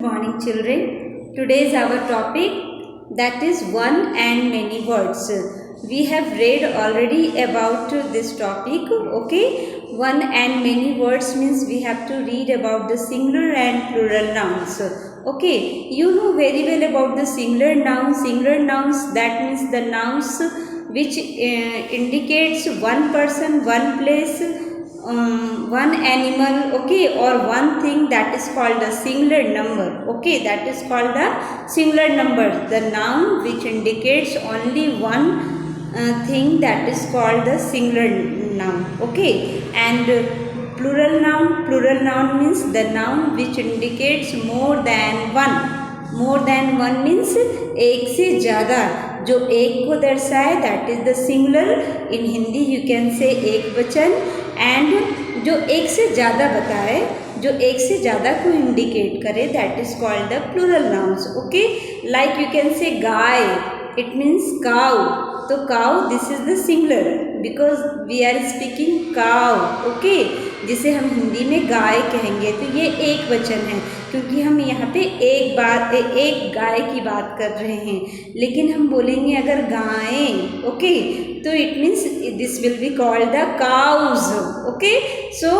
morning children. Today is our topic, that is one and many words. We have read already about this topic. Okay, one and many words means we have to read about the singular and plural nouns. Okay, you know very well about the singular nouns. Singular nouns, that means the nouns which indicates one person, one place, one animal, okay, or one thing, that is called a singular number. Okay, that is called a singular number. The noun which indicates only one thing, that is called the singular noun. Okay, and plural noun means the noun which indicates more than one. more than one means एक से ज़्यादा, जो एक को दर्शाए, that is the singular. In Hindi you can से एक वचन. एंड जो एक से ज़्यादा बताए, जो एक से ज़्यादा को इंडिकेट करे, that is called the plural nouns. Okay, like you can say गाय, इट मीन्स काउ. तो cow, this is the singular because we are speaking cow. Okay, जिसे हम हिंदी में गाय कहेंगे, तो ये एक वचन है क्योंकि हम यहाँ पे एक गाय की बात कर रहे हैं. लेकिन हम बोलेंगे अगर गायें, ओके, तो it means this will be called the cows. Okay, so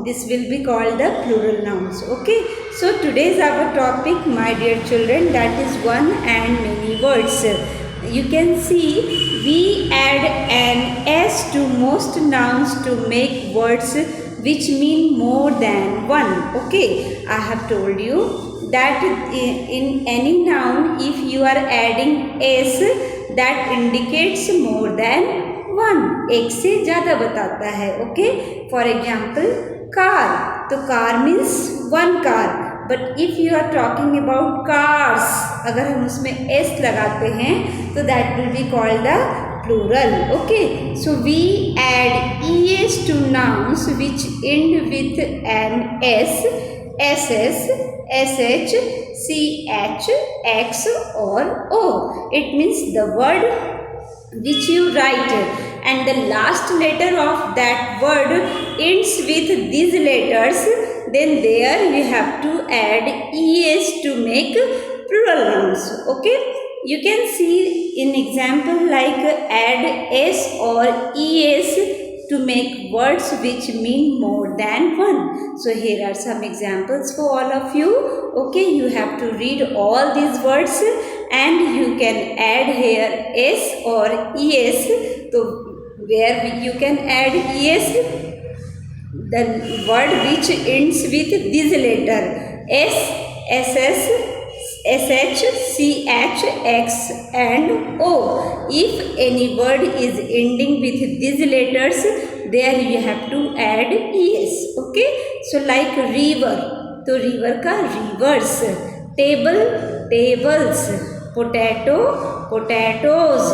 this will be called the plural nouns. Okay, so today's our topic, my dear children, that is one and many words. You can see we add an s to most nouns to make words which mean more than one. Okay, I have told you that in any noun, if you are adding s, that indicates more than one. एक से ज़्यादा बताता है. Okay, for example car, तो car means one car. But if you are talking about cars, अगर हम उसमें S लगाते हैं तो that will be called the plural. Okay, so we add es to nouns which end with an s, ss, sh, ch, x or o. It means the word which you write and the last letter of that word ends with these letters, then there we have to add es to make plural nouns. Okay, you can see in example like add s or es to make words which mean more than one. So here are some examples for all of you. Okay, you have to read all these words and you can add here s or es. So where you can add es, the word which ends with this letter s, ss, sh, ch, x and o. If any word is ending with these letters, there you have to add es. Okay, so like river, तो river का rivers. Table, tables. Potato, potatoes.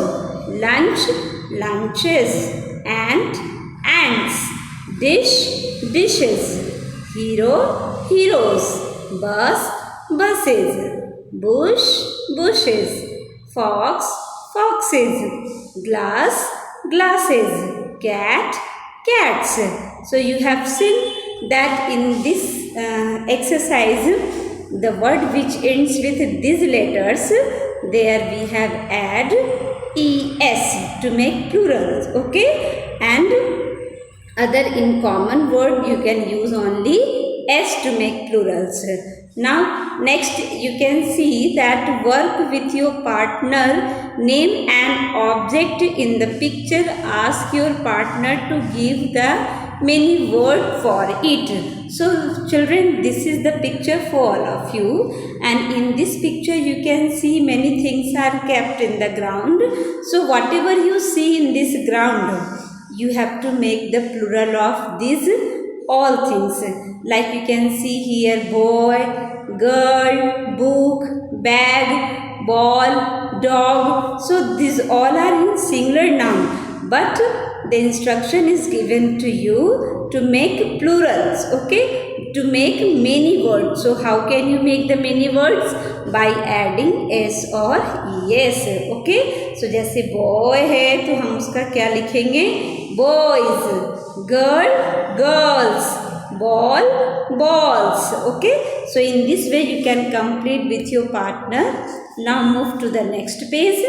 Lunch, lunches. Ant, ants. Dish, dishes. Hero, heroes. Bus, buses. Bush, bushes. Fox, foxes. Glass, glasses. Cat, cats. So you have seen that in this exercise, the word which ends with these letters, there we have add es to make plurals. Okay, and other in common word you can use only s to make plurals. Now next you can see that work with your partner, name an object in the picture, ask your partner to give the many word for it. So children, this is the picture for all of you, and in this picture you can see many things are kept in the ground. So whatever you see in this ground, you have to make the plural of these all things. Like you can see here boy, girl, book, bag, ball, dog. So these all are in singular noun, but the instruction is given to you to make plurals. Okay, to make many words. So how can you make the many words? By adding s or es. Okay, so जैसे boy है तो हम उसका क्या लिखेंगे? boys. Girl, girls. Ball, balls. Okay, So in this way you can complete with your partner. Now move to the next page.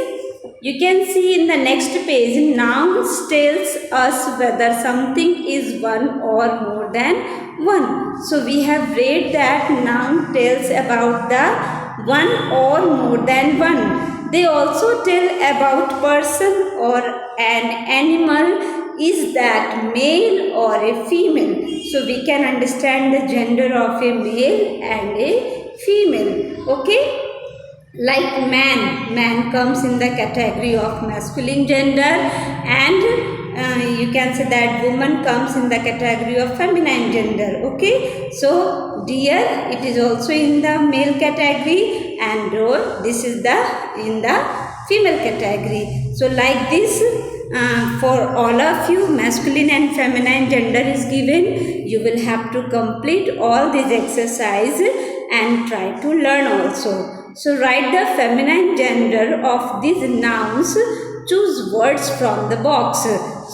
You can see in the next page, nouns tells us whether something is one or more than one. So we have read that noun tells about the one or more than one. They also tell about person or an animal, is that male or a female. So we can understand the gender of a male and a female. Okay. Like man comes in the category of masculine gender, and you can say that woman comes in the category of feminine gender. Okay, so deer, it is also in the male category, and doe, this is in the female category. So like this, for all of you, masculine and feminine gender is given. You will have to complete all these exercise and try to learn also. So write the feminine gender of these nouns. Choose words from the box.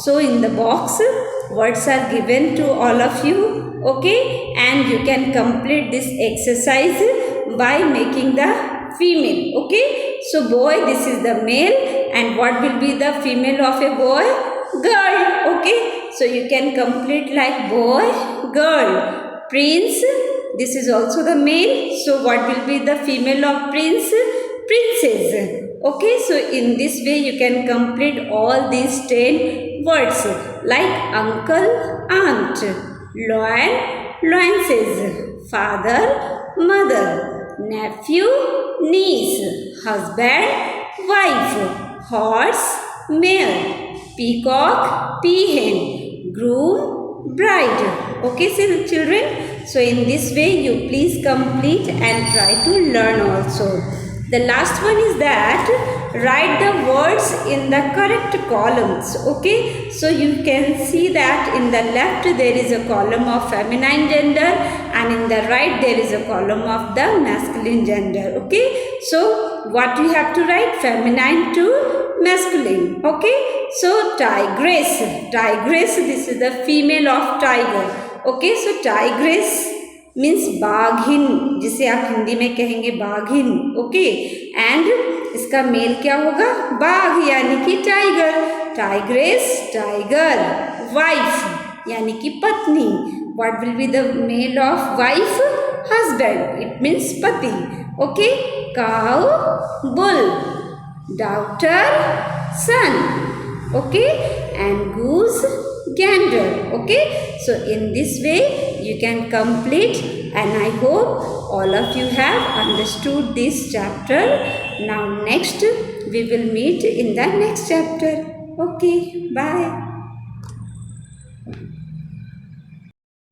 So in the box, words are given to all of you. Okay, and you can complete this exercise by making the female. Okay, so boy, this is the male, and what will be the female of a boy? Girl. Okay, so you can complete like boy, girl. Prince, this is also the male. So what will be the female of prince? Princess. Okay, so in this way you can complete all these 10 words like uncle, aunt, loin, loinses, father, mother, nephew, niece, husband, wife, horse, mare, peacock, peahen, groom, bride. Okay, so children, so in this way you please complete and try to learn also. The last one is that write the words in the correct columns. Okay, so you can see that in the left there is a column of feminine gender, and in the right there is a column of the masculine gender. Okay, so what you have to write? Feminine to masculine. Okay, so tigress, this is the female of tiger. Okay, so tigress means बाघिन, जिसे आप हिंदी में कहेंगे बाघिन. Okay, and इसका mail क्या होगा? बाघ, यानी कि टाइगर. Tigress, tiger. वाइफ यानी कि पत्नी. What will be the male of wife? Husband, it means पति. Okay, cow, bull. Daughter, son. Okay, and goose, gander. Okay, so in this way you can complete, and I hope all of you have understood this chapter. Now next we will meet in the next chapter. Okay, bye.